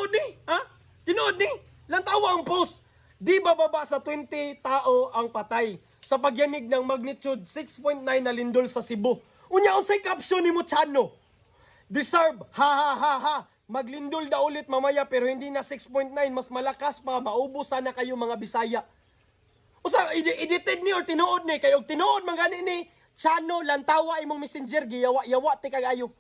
tinuod ni, ha? Tinuod ni, lantawa ang post. Di bababa sa 20 tao ang patay sa pagyanig ng magnitude 6.9 na lindol sa Cebu. Unya unsay caption nimo Chano? Deserve, ha ha ha ha. Maglindol da ulit mamaya pero hindi na 6.9, mas malakas pa, maubos sana kayo mga Bisaya. Usa edited ni or tinuod ni kay og tinuod man gani ni Chano lantawa imong messenger giyawa-yawa ti kagayo.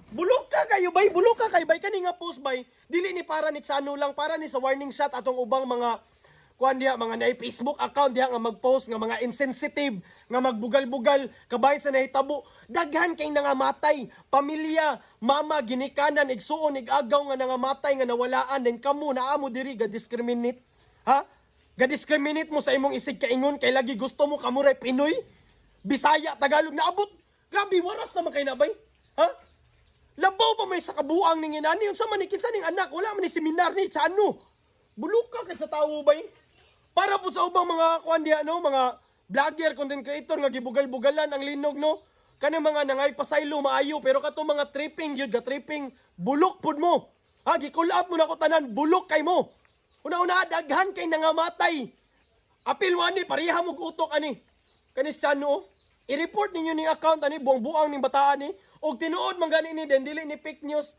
Bulok ka kayo bay, bulok ka kay bay kani nga post bay. Dili ni para ni Chano lang, para ni sa warning shot atong ubang mga kuan diha, mga na Facebook account diha nga mag-post nga mga insensitive, nga magbugal-bugal, kabahin sa nahitabo. Daghan kay nangamatay, pamilya, mama, ginikanan, igsuon, igagaw nga nangamatay, nga nawalaan, then kamo naamo diri ga-discriminate. Ha? Ga-discriminate mo sa imong isig kaingon, kay lagi gusto mo kamuray Pinoy, Bisaya, Tagalog na abot. Grabe, waras naman kay nabay. Ha? Labaw pa may sa kabuang ning inani, unsa man ni kinsa ning anak, wala man ni seminar ni Chano. Bulok ka kay sa tawo bay. Para po sa ubang mga kuan diha no, mga vlogger, content creator nga gibugal-bugalan ang linog no. Kanang mga nangay pasaylo maayo pero kato mga tripping gyud ga tripping, bulok pud mo. Ha, gikulap mo na ko tanan, bulok kay mo. Una-una daghan kay nangamatay. Apil mo ani pareha mo utok ani. Kani Chano, i-report ninyo ning account ani buang-buang ning bataan ni. Og tinuod man gani ni den dili ni fake news.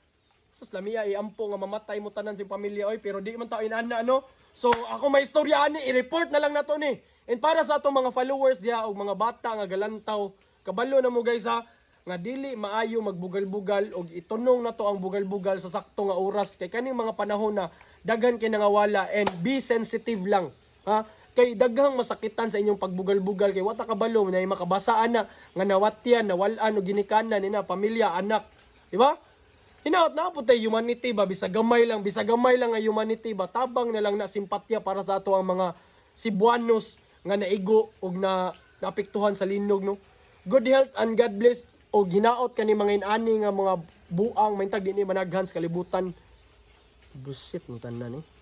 Sus lamiya iampo nga mamatay mo tanan si pamilya oy pero di man ta inana no. So ako may istorya ani i-report na lang nato ni. And para sa atong mga followers diha og mga bata nga galantaw, kabalo na mo guys ha, nga dili maayo magbugal-bugal og itunong nato ang bugal-bugal sa sakto nga oras kay kaning mga panahon na daghan kay nangawala and be sensitive lang. Ha? Kay daghang masakitan sa inyong pagbugal-bugal kay wata kabalo na makabasaan na nga nawatyan, nawalan o ginikanan ina pamilya, anak, di ba? Hinaot na po tayo humanity ba, bisa gamay lang nga humanity ba, tabang na lang na simpatya para sa ato ang mga Cebuanos nga naigo og na naapektuhan sa linog no. Good health and God bless o ginaot kani mga inani nga mga buang maintag dinhi managhan sa kalibutan. Busit mo tanan eh.